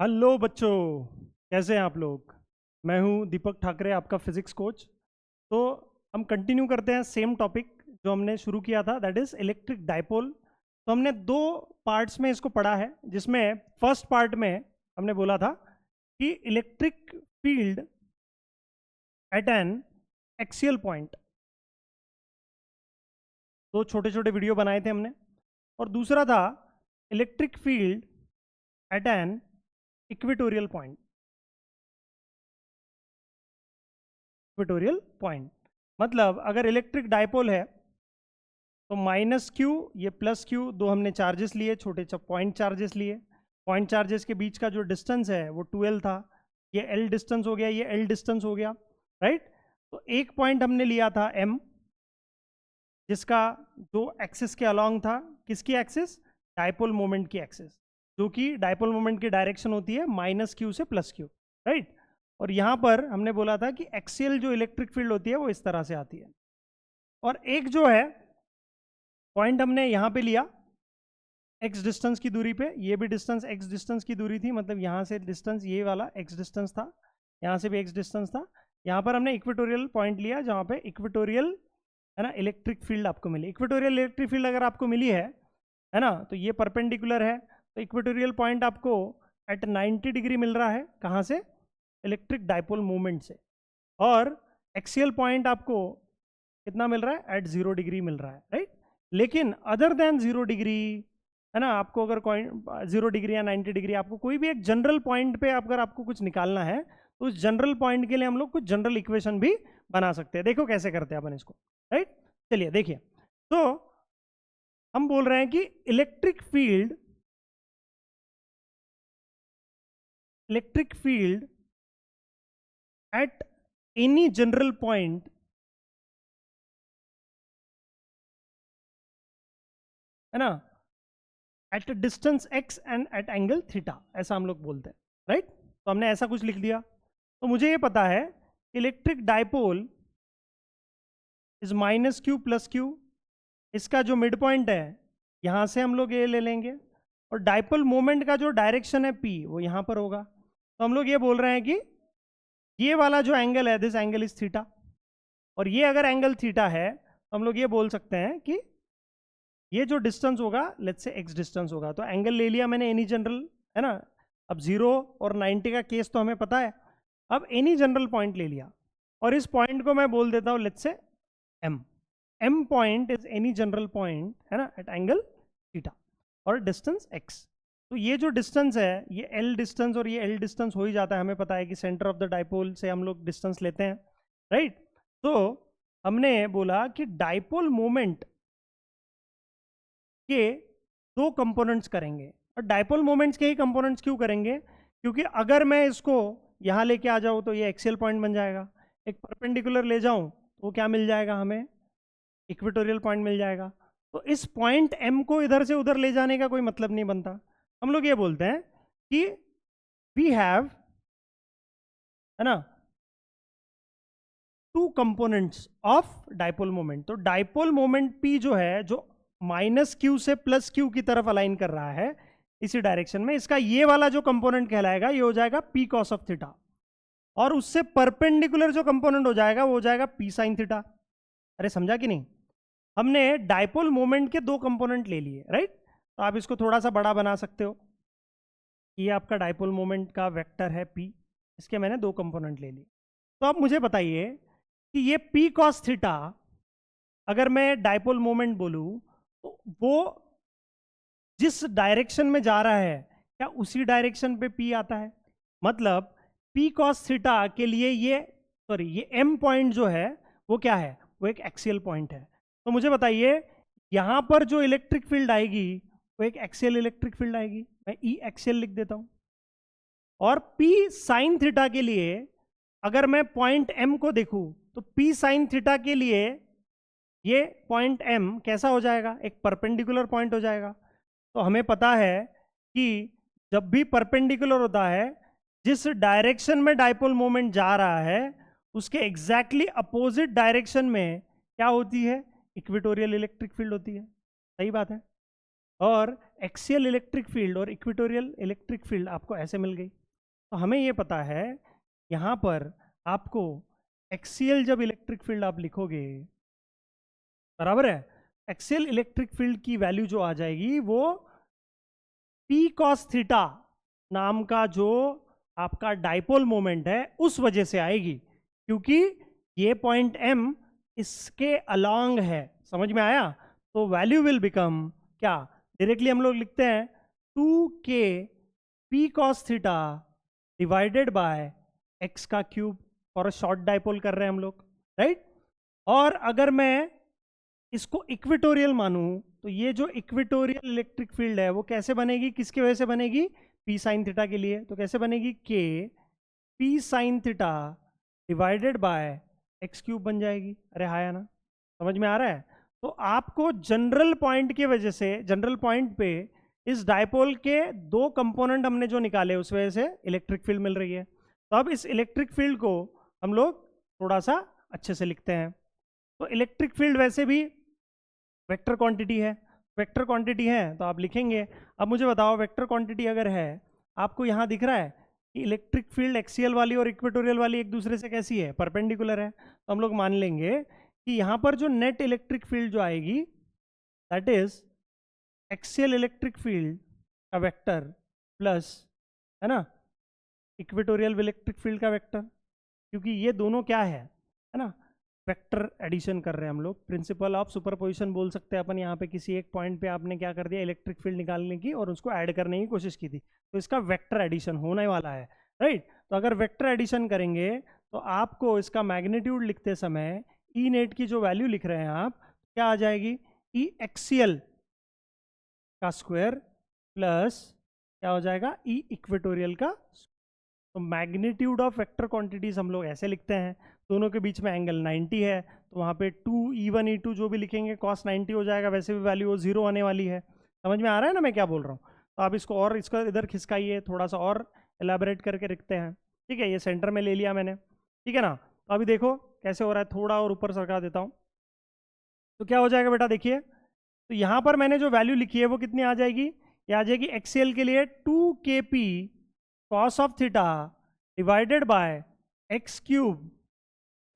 Hello बच्चों, कैसे हैं आप लोग। मैं हूं दीपक ठाकरे, आपका फिजिक्स कोच। तो हम कंटिन्यू करते हैं सेम टॉपिक जो हमने शुरू किया था, दैट इज इलेक्ट्रिक डाइपोल। तो हमने दो पार्ट्स में इसको पढ़ा है, जिसमें फर्स्ट पार्ट में हमने बोला था कि electric field at N axial point, दो छोटे छोटे वीडियो बनाए थे हमने। और दूसरा था electric field at an equatorial point. Equatorial point मतलब अगर इलेक्ट्रिक डाइपोल है तो माइनस क्यू, ये प्लस क्यू, दो हमने चार्जेस लिए, छोटे पॉइंट चार्जेस लिए। पॉइंट चार्जेस के बीच का जो डिस्टेंस है वो 12 था। ये एल डिस्टेंस हो गया, ये एल डिस्टेंस हो गया, राइट। तो एक पॉइंट हमने लिया था एम, जिसका जो एक्सिस के अलॉन्ग था, किसकी एक्सिस, डाइपोल मोमेंट की एक्सिस, जो कि डाइपोल मोमेंट की डायरेक्शन होती है माइनस क्यू से प्लस क्यू, राइट। और यहाँ पर हमने बोला था कि एक्सियल जो इलेक्ट्रिक फील्ड होती है वो इस तरह से आती है। और एक जो है पॉइंट हमने यहाँ पे लिया एक्स डिस्टेंस की दूरी पे, ये भी डिस्टेंस एक्स डिस्टेंस की दूरी थी, मतलब यहाँ से डिस्टेंस ये वाला एक्स डिस्टेंस था, यहाँ से भी एक्स डिस्टेंस था। यहाँ पर हमने इक्वेटोरियल पॉइंट लिया जहाँ पे इक्वेटोरियल है ना इलेक्ट्रिक फील्ड आपको मिली। इक्वेटोरियल इलेक्ट्रिक फील्ड अगर आपको मिली है ना, तो ये परपेंडिकुलर है, तो इक्वेटोरियल पॉइंट आपको एट 90 डिग्री मिल रहा है। कहाँ से, इलेक्ट्रिक डाइपोल मूवमेंट से। और एक्सियल पॉइंट आपको कितना मिल रहा है, एट 0 डिग्री मिल रहा है, राइट। लेकिन अदर देन 0 डिग्री, है ना, आपको अगर 0 डिग्री या 90 डिग्री, आपको कोई भी एक जनरल पॉइंट पे अगर आपको कुछ निकालना है तो उस जनरल पॉइंट के लिए हम लोग कुछ जनरल इक्वेशन भी बना सकते हैं। देखो कैसे करते हैं अपन इसको, राइट। चलिए देखिए, तो हम बोल रहे हैं कि electric field at any general point, है ना, at distance X and at angle theta, ऐसा हम लोग बोलते हैं, राइट। तो हमने ऐसा कुछ लिख दिया। तो मुझे ये पता है electric dipole is minus Q plus Q, इसका जो मिड पॉइंट है यहां से हम लोग ये ले लेंगे, और डाइपोल मोमेंट का जो डायरेक्शन है पी वो यहां पर होगा। तो हम लोग ये बोल रहे हैं कि ये वाला जो एंगल है, दिस एंगल इज थीटा, और ये अगर एंगल थीटा है तो हम लोग ये बोल सकते हैं कि ये जो डिस्टेंस होगा, लेट्स से एक्स डिस्टेंस होगा। तो एंगल ले लिया मैंने एनी जनरल, है ना। अब 0 और 90 का केस तो हमें पता है। अब एनी जनरल पॉइंट ले लिया, और इस पॉइंट को मैं बोल देता हूँ let's say M. M point is any general point, है ना, एट एंगल थीटा और डिस्टेंस एक्स। तो ये जो डिस्टेंस है, ये एल डिस्टेंस और ये एल डिस्टेंस हो ही जाता है, हमें पता है कि सेंटर ऑफ द डाइपोल से हम लोग डिस्टेंस लेते हैं, राइट। तो हमने बोला कि डाइपोल मोमेंट के दो कंपोनेंट्स करेंगे। और डाइपोल मोमेंट्स के ही कंपोनेंट्स क्यों करेंगे, क्योंकि अगर मैं इसको यहाँ लेके आ जाऊँ तो ये एक्सियल पॉइंट बन जाएगा, एक परपेंडिकुलर ले जाऊँ तो क्या मिल जाएगा हमें, इक्वेटोरियल पॉइंट मिल जाएगा। तो इस पॉइंट एम को इधर से उधर ले जाने का कोई मतलब नहीं बनता। हम लोग ये बोलते हैं कि वी हैव, है ना, two components of dipole moment. तो डाइपोल मोमेंट पी जो है, जो माइनस क्यू से प्लस क्यू की तरफ अलाइन कर रहा है इसी डायरेक्शन में, इसका ये वाला जो कंपोनेंट कहलाएगा ये हो जाएगा पी कॉस ऑफ थीटा, और उससे परपेंडिकुलर जो कंपोनेंट हो जाएगा वो हो जाएगा पी साइन थीटा। अरे समझा कि नहीं, हमने डाइपोल मोमेंट के दो कंपोनेंट ले लिए, राइट। तो आप इसको थोड़ा सा बड़ा बना सकते हो, ये आपका डाइपोल मोमेंट का वेक्टर है पी, इसके मैंने दो कंपोनेंट ले लिए। तो आप मुझे बताइए कि ये पी कॉस थीटा अगर मैं डाइपोल मोमेंट बोलूं तो वो जिस डायरेक्शन में जा रहा है क्या उसी डायरेक्शन पे पी आता है। मतलब पी कॉस थीटा के लिए ये एम पॉइंट जो है वो क्या है, वो एक एक्सियल पॉइंट है। तो मुझे बताइए यहां पर जो इलेक्ट्रिक फील्ड आएगी वो एक एक्सियल इलेक्ट्रिक फील्ड आएगी, मैं ई एक्सियल लिख देता हूं। और पी साइन थीटा के लिए अगर मैं पॉइंट एम को देखूं तो पी साइन थीटा के लिए ये पॉइंट एम कैसा हो जाएगा, एक परपेंडिकुलर पॉइंट हो जाएगा। तो हमें पता है कि जब भी परपेंडिकुलर होता है, जिस डायरेक्शन में डाइपोल मोमेंट जा रहा है उसके एग्जैक्टली अपोजिट डायरेक्शन में क्या होती है, इक्वेटोरियल इलेक्ट्रिक फील्ड होती है। सही बात है। और एक्सियल इलेक्ट्रिक फील्ड और इक्वेटोरियल इलेक्ट्रिक फील्ड आपको ऐसे मिल गई। तो हमें ये पता है यहाँ पर आपको एक्सियल जब इलेक्ट्रिक फील्ड आप लिखोगे, बराबर है, एक्सियल इलेक्ट्रिक फील्ड की वैल्यू जो आ जाएगी वो पी कॉस थीटा नाम का जो आपका डाइपोल मोमेंट है उस वजह से आएगी, क्योंकि ये पॉइंट एम इसके अलोंग है। समझ में आया? तो वैल्यू विल बिकम क्या, डायरेक्टली हम लोग लिखते हैं 2k P cos theta divided by x का क्यूब, और शॉर्ट डाइपोल कर रहे हैं हम लोग, राइट। और अगर मैं इसको इक्वेटोरियल मानूं तो ये जो इक्वेटोरियल इलेक्ट्रिक फील्ड है वो कैसे बनेगी, किसकी वजह से बनेगी, पी साइन थीटा के लिए। तो कैसे बनेगी, के P sine theta divided by X cube बन जाएगी। अरे हाँ या ना, समझ में आ रहा है? तो आपको जनरल पॉइंट की वजह से, जनरल पॉइंट पे इस डायपोल के दो कंपोनेंट हमने जो निकाले उस वजह से इलेक्ट्रिक फील्ड मिल रही है। तो अब इस इलेक्ट्रिक फील्ड को हम लोग थोड़ा सा अच्छे से लिखते हैं। तो इलेक्ट्रिक फील्ड वैसे भी वेक्टर क्वांटिटी है, वेक्टर क्वांटिटी है तो आप लिखेंगे। अब मुझे बताओ, वेक्टर क्वांटिटी अगर है, आपको यहाँ दिख रहा है कि इलेक्ट्रिक फील्ड एक्सियल वाली और इक्वेटोरियल वाली एक दूसरे से कैसी है, परपेंडिकुलर है। तो हम लोग मान लेंगे कि यहाँ पर जो नेट इलेक्ट्रिक फील्ड जो आएगी that is axial electric field का वेक्टर प्लस, है ना, इक्वेटोरियल इलेक्ट्रिक फील्ड का वेक्टर, क्योंकि ये दोनों क्या है ना, वेक्टर एडिशन कर रहे हैं हम लोग। प्रिंसिपल ऑफ सुपरपोजिशन बोल सकते हैं अपन। यहाँ पे किसी एक पॉइंट पे आपने क्या कर दिया, इलेक्ट्रिक फील्ड निकालने की और उसको ऐड करने की कोशिश की थी, तो इसका वेक्टर एडिशन होने वाला है, राइट। तो अगर वेक्टर एडिशन करेंगे तो आपको इसका मैग्नीट्यूड लिखते समय ई नेट की जो वैल्यू लिख रहे हैं आप, क्या आ जाएगी, ई एक्सियल का स्क्वायर प्लस क्या हो जाएगा, ई इक्वेटोरियल का। तो मैग्नीट्यूड ऑफ वेक्टर क्वांटिटीज हम लोग ऐसे लिखते हैं, दोनों के बीच में एंगल 90 है, तो वहाँ पे 2E1 E2 जो भी लिखेंगे cos 90 हो जाएगा, वैसे भी वैल्यू वो 0 आने वाली है। समझ में आ रहा है ना मैं क्या बोल रहा हूँ? तो आप इसको और इसका इधर खिसकाइए, थोड़ा सा और एलाबरेट करके रखते हैं, ठीक है। ये सेंटर में ले लिया मैंने, ठीक है ना। तो अभी देखो कैसे हो रहा है, थोड़ा और ऊपर सरका देता हूँ। तो क्या हो जाएगा बेटा, देखिए, तो यहाँ पर मैंने जो वैल्यू लिखी है वो कितनी आ जाएगी, ये आ जाएगी एक्सियल के लिए 2kp cos of theta divided by X cube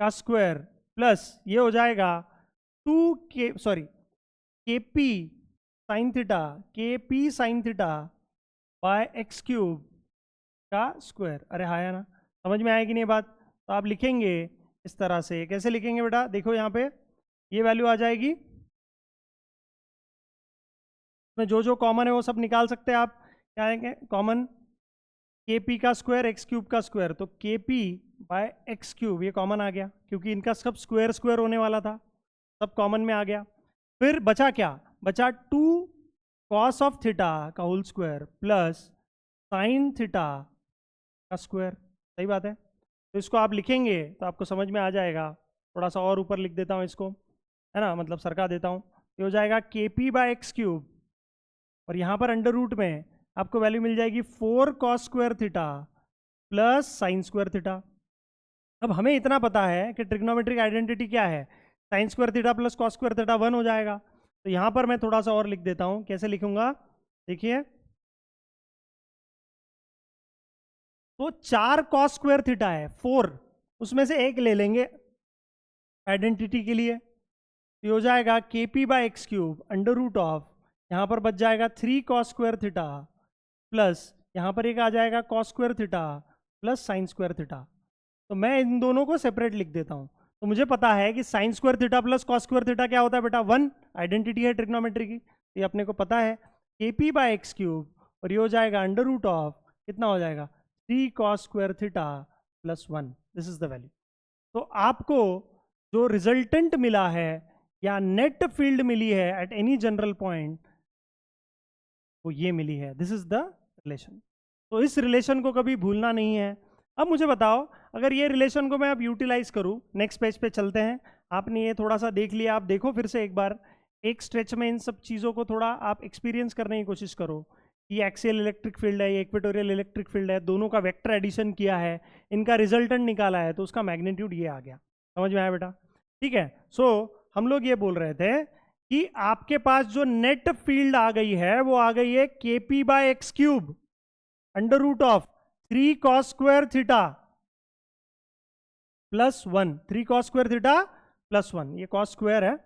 का स्क्वायर प्लस ये हो जाएगा kp sine theta by X cube का स्क्वायर। अरे हाँ या ना, समझ में आएगी नहीं बात? तो आप लिखेंगे इस तरह से, कैसे लिखेंगे बेटा, देखो यहाँ पे ये वैल्यू आ जाएगी, इसमें जो जो कॉमन है वो सब निकाल सकते हैं आप। क्या आएंगे कॉमन, के पी का स्क्वायर एक्स क्यूब का स्क्वायर, तो के पी बाय एक्स क्यूब ये कॉमन आ गया, क्योंकि इनका सब स्क्वायर स्क्वायर होने वाला था, सब कॉमन में आ गया। फिर बचा क्या, बचा 2 cos ऑफ थीटा का whole square plus sine theta का स्क्वायर। सही बात है। तो इसको आप लिखेंगे तो आपको समझ में आ जाएगा। थोड़ा सा और ऊपर लिख देता हूँ इसको, है ना, मतलब सरका देता हूँ। ये हो जाएगा K P bye X cube, और यहाँ पर अंडर रूट में आपको वैल्यू मिल जाएगी 4 cos square theta plus sine square theta. अब हमें इतना पता है कि ट्रिग्नोमेट्रिक आइडेंटिटी क्या है, sine square theta plus cos square theta 1 हो जाएगा। तो यहाँ पर मैं थोड़ा सा और लिख देता हूँ, कैसे लिखूंगा, देखिए, तो 4 cos स्क्वायर थीटा है, 4 उसमें से एक ले लेंगे आइडेंटिटी के लिए, तो ये हो जाएगा K P by X cube under root of, यहाँ पर बच जाएगा 3 cos स्क्वायर थीटा प्लस यहाँ पर एक आ जाएगा cos square theta plus sine square theta. तो मैं इन दोनों को सेपरेट लिख देता हूँ। तो मुझे पता है कि sine square theta plus cos square theta क्या होता है बेटा, 1, आइडेंटिटी है ट्रिग्नोमेट्री की, ये अपने को पता है, के पी बाई एक्स क्यूब, और ये हो जाएगा अंडर रूट ऑफ, कितना हो जाएगा, 3 cos square theta plus 1, this is the value. तो आपको जो रिजल्टेंट मिला है या नेट फील्ड मिली है एट एनी जनरल पॉइंट, वो ये मिली है, दिस इज द रिलेशन। तो इस रिलेशन को कभी भूलना नहीं है। अब मुझे बताओ, अगर ये रिलेशन को मैं अब यूटिलाइज करूँ, नेक्स्ट पेज पे चलते हैं। आपने ये थोड़ा सा देख लिया, आप देखो फिर से एक बार, एक स्ट्रेच में इन सब चीज़ों को थोड़ा आप एक्सपीरियंस करने की कोशिश करो। ये एक्सियल इलेक्ट्रिक फील्ड है, ये इक्वेटोरियल इलेक्ट्रिक फील्ड है, दोनों का वेक्टर एडिशन किया है, इनका रिजल्टेंट निकाला है, तो उसका मैग्नीट्यूड ये आ गया। समझ में आया बेटा? ठीक है। सो हम लोग ये बोल रहे थे कि आपके पास जो नेट फील्ड आ गई है वो आ गई है KP by X cube under root of 3 cos square theta plus 1, 3 cos square theta plus 1, ये cos स्क्वायर है,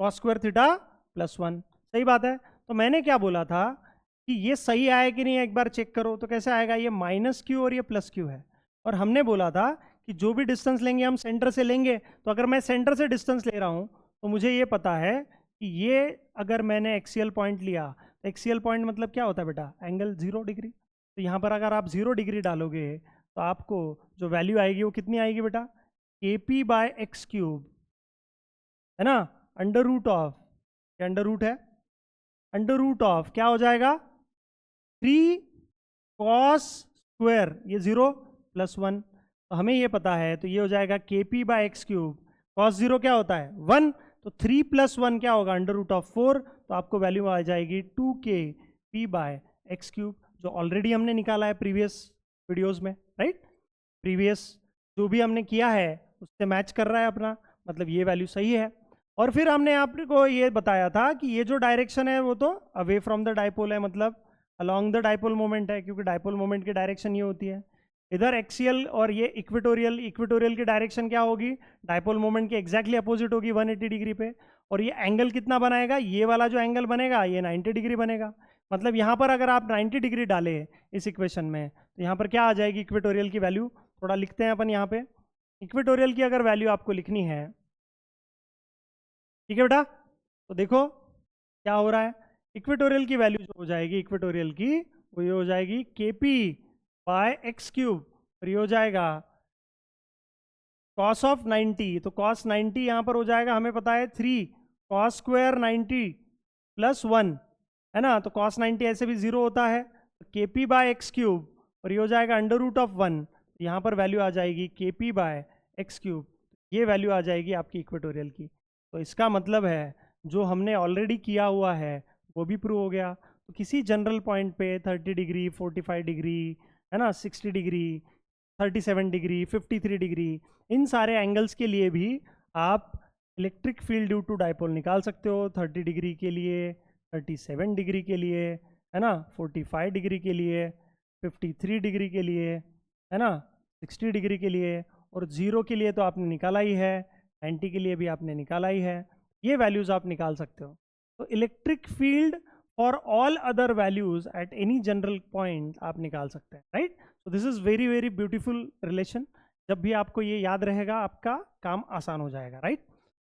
cos स्क्वायर थीटा प्लस 1, सही बात है। तो मैंने क्या बोला था कि ये सही आया कि नहीं एक बार चेक करो। तो कैसे आएगा, ये माइनस क्यू और ये प्लस क्यू है, और हमने बोला था कि जो भी डिस्टेंस लेंगे हम सेंटर से लेंगे। तो अगर मैं सेंटर से डिस्टेंस ले रहा हूँ तो मुझे ये पता है कि ये अगर मैंने एक्सियल पॉइंट लिया, तो एक्सियल पॉइंट मतलब क्या होता है बेटा, एंगल 0 डिग्री। तो यहाँ पर अगर आप 0 डिग्री डालोगे तो आपको जो वैल्यू आएगी वो कितनी आएगी बेटा, KP बाय एक्स क्यूब, है ना, अंडर रूट ऑफ, क्या अंडर रूट है, अंडर रूट ऑफ क्या हो जाएगा 3 cos स्क्वायर, ये 0 प्लस 1, तो हमें ये पता है, तो ये हो जाएगा KP by X cube, cos 0 क्या होता है 1, तो 3 प्लस 1 क्या होगा अंडर रूट ऑफ 4, तो आपको वैल्यू आ जाएगी 2KP बाय एक्स क्यूब, जो ऑलरेडी हमने निकाला है प्रीवियस वीडियोस में, राइट। प्रीवियस जो भी हमने किया है उससे मैच कर रहा है अपना, मतलब ये वैल्यू सही है। और फिर हमने आपको ये बताया था कि ये जो डायरेक्शन है वो तो अवे फ्रॉम द डाइपोल है, मतलब अलोंग द डाइपोल मोमेंट है, क्योंकि डाइपोल मोमेंट की डायरेक्शन ये होती है। इधर एक्सियल और ये इक्वेटोरियल, इक्वेटोरियल की डायरेक्शन क्या होगी, डाइपोल मोमेंट के एग्जैक्टली अपोजिट होगी 180 डिग्री पे। और ये एंगल कितना बनाएगा, ये वाला जो एंगल बनेगा ये 90 डिग्री बनेगा। मतलब यहाँ पर अगर आप 90 डिग्री डाले इस इक्वेशन में, तो यहाँ पर क्या आ जाएगी इक्वेटोरियल की वैल्यू, थोड़ा लिखते हैं अपन यहाँ पे। इक्वेटोरियल की अगर वैल्यू आपको लिखनी है, ठीक है बेटा, तो देखो क्या हो रहा है, इक्वेटोरियल की वैल्यू जो हो जाएगी इक्वेटोरियल की, वो ये हो जाएगी KP बाय एक्स क्यूब, और ये हो जाएगा cos ऑफ 90, तो cos 90 यहाँ पर हो जाएगा, हमें पता है 3 cos स्क्वायर 90 प्लस 1, है ना, तो cos 90 ऐसे भी 0 होता है, तो KP बाय एक्स क्यूब, और ये हो जाएगा अंडर रूट ऑफ 1, यहाँ पर वैल्यू आ जाएगी KP बाय एक्स क्यूब, ये वैल्यू आ जाएगी आपकी इक्वेटोरियल की। तो इसका मतलब है जो हमने ऑलरेडी किया हुआ है वो भी प्रूव हो गया। तो किसी जनरल पॉइंट पे 30 डिग्री, 45 डिग्री, है ना, 60 डिग्री, 37 डिग्री, 53 डिग्री, इन सारे एंगल्स के लिए भी आप electric field due to dipole निकाल सकते हो। 30 डिग्री के लिए, 37 डिग्री के लिए, है ना, 45 डिग्री के लिए, 53 डिग्री के लिए, है ना, 60 डिग्री के लिए, और 0 के लिए तो आपने निकाला ही है, 90 के लिए भी आपने निकाला ही है, ये वैल्यूज़ आप निकाल सकते हो। तो electric field for all other values eight any general point आप निकाल सकते हैं, right. So this is very very beautiful relation. जब भी आपको ये याद रहेगा आपका काम आसान हो जाएगा, राइट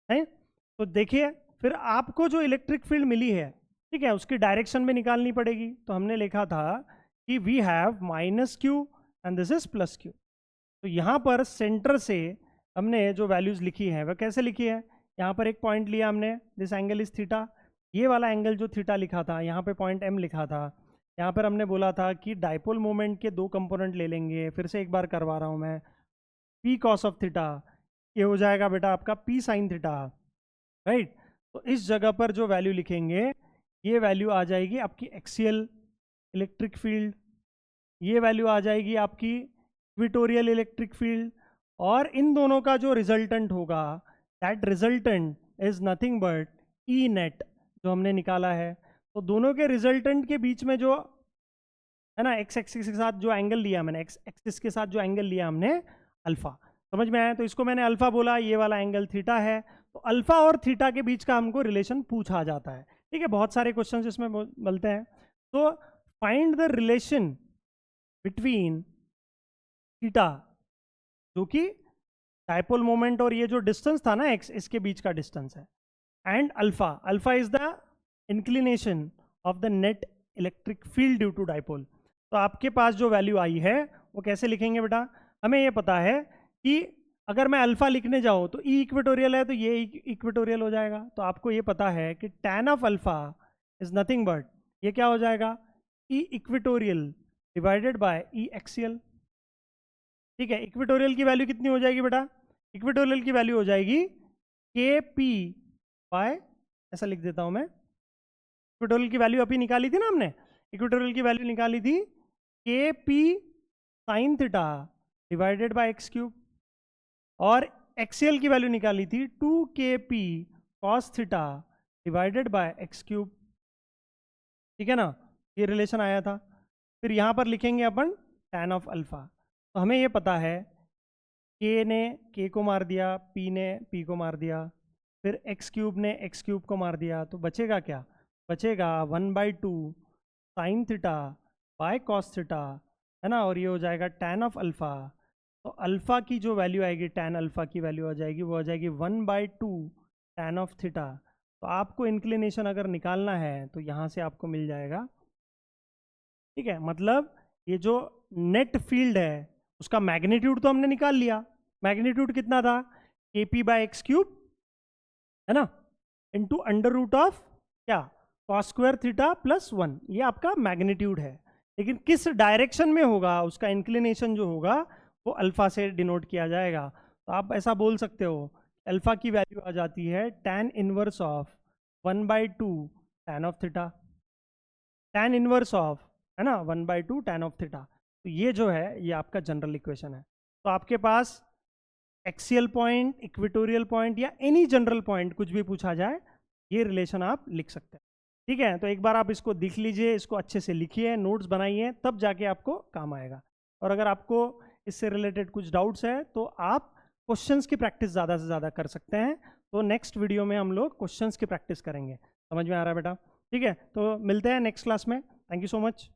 है। तो देखिए फिर आपको जो इलेक्ट्रिक फील्ड मिली है, ठीक है, उसकी डायरेक्शन में निकालनी पड़ेगी। तो हमने लिखा था कि we have minus Q and this is plus Q. तो यहाँ पर सेंटर से हमने जो वैल्यूज लिखी है वह कैसे लिखी है, यहाँ पर एक पॉइंट लिया हमने, दिस एंगल इज थीटा, ये वाला एंगल जो थीटा लिखा था, यहाँ पे पॉइंट M लिखा था, यहाँ पर हमने बोला था कि डाइपोल मोमेंट के 2 कंपोनेंट ले लेंगे। फिर से एक बार करवा रहा हूँ मैं, P cos ऑफ थीटा, ये हो जाएगा बेटा आपका P sin थीटा, राइट। तो इस जगह पर जो वैल्यू लिखेंगे ये वैल्यू आ जाएगी आपकी एक्सियल इलेक्ट्रिक फील्ड, ये वैल्यू आ जाएगी आपकी इक्वेटोरियल इलेक्ट्रिक फील्ड, और इन दोनों का जो रिजल्टेंट होगा that resultant is nothing but E net जो हमने निकाला है। तो दोनों के रिजल्टेंट के बीच में जो है ना एक्स एक्सिस के साथ जो एंगल लिया मैंने, एक्स एक्सिस के साथ जो एंगल लिया हमने अल्फा, समझ में आया, तो इसको मैंने अल्फा बोला, ये वाला एंगल थीटा है। तो अल्फा और थीटा के बीच का हमको रिलेशन पूछा जाता है, ठीक है, बहुत सारे क्वेश्चंस इसमें मिलते हैं। तो find the relation between theta, जो कि डाइपोल मोमेंट और ये जो डिस्टेंस था ना एक्स, इसके बीच का डिस्टेंस है, and alpha, alpha is the inclination of the net electric field due to dipole. तो आपके पास जो वैल्यू आई है वो कैसे लिखेंगे बेटा, हमें ये पता है कि अगर मैं अल्फा लिखने जाऊँ तो ई इक्वेटोरियल है, तो ये इक्वेटोरियल हो जाएगा। तो आपको ये पता है कि tan of alpha is nothing but, ये क्या हो जाएगा, E equatorial divided by E axial, ठीक है। इक्वेटोरियल की वैल्यू कितनी हो जाएगी बेटा, इक्वेटोरियल की वैल्यू हो जाएगी KP बाय, ऐसा लिख देता हूं मैं, इक्वेटोरियल की वैल्यू अभी निकाली थी ना हमने, इक्वेटोरियल की वैल्यू निकाली थी KP sin theta divided by X cube, और एक्सियल की वैल्यू निकाली थी 2KP cos theta divided by X cube, ठीक है ना, ये रिलेशन आया था। फिर यहाँ पर लिखेंगे अपन tan ऑफ अल्फा। तो हमें ये पता है k ने k को मार दिया, p ने p को मार दिया, फिर एक्स क्यूब ने एक्स क्यूब को मार दिया, तो बचेगा क्या? बचेगा 1/2 sine theta by cos theta, है ना, और ये हो जाएगा tan ऑफ अल्फा। तो अल्फा की जो वैल्यू आएगी, tan अल्फा की वैल्यू आ जाएगी, वो आ जाएगी 1/2 tan ऑफ थीटा। तो आपको इंक्लिनेशन अगर निकालना है तो यहाँ से आपको मिल जाएगा, ठीक है। मतलब ये जो नेट फील्ड है उसका मैग्नीट्यूड तो हमने निकाल लिया। मैग्नीट्यूड कितना था? kp बाय एक्स क्यूब, है ना, इंटू अंडर रूट ऑफ क्या, कॉस स्क्वायर थीटा प्लस 1, ये आपका मैग्नीट्यूड है। लेकिन किस डायरेक्शन में होगा, उसका इंक्लिनेशन जो होगा वो अल्फा से डिनोट किया जाएगा। तो आप ऐसा बोल सकते हो, अल्फा की वैल्यू आ जाती है tan inverse of 1/2 tan of theta, tan inverse of, है ना, 1/2 tan ऑफ थीटा। तो ये जो है ये आपका जनरल इक्वेशन है। तो आपके पास एक्सियल पॉइंट, इक्वेटोरियल पॉइंट या एनी जनरल पॉइंट कुछ भी पूछा जाए, ये रिलेशन आप लिख सकते हैं, ठीक है। तो एक बार आप इसको देख लीजिए, इसको अच्छे से लिखिए, नोट्स बनाइए, तब जाके आपको काम आएगा। और अगर आपको इससे रिलेटेड कुछ डाउट्स है तो आप क्वेश्चंस की प्रैक्टिस ज़्यादा से ज़्यादा कर सकते हैं। तो नेक्स्ट वीडियो में हम लोग क्वेश्चंस की प्रैक्टिस करेंगे। समझ में आ रहा है बेटा? ठीक है, तो मिलते हैं नेक्स्ट क्लास में। Thank you so much.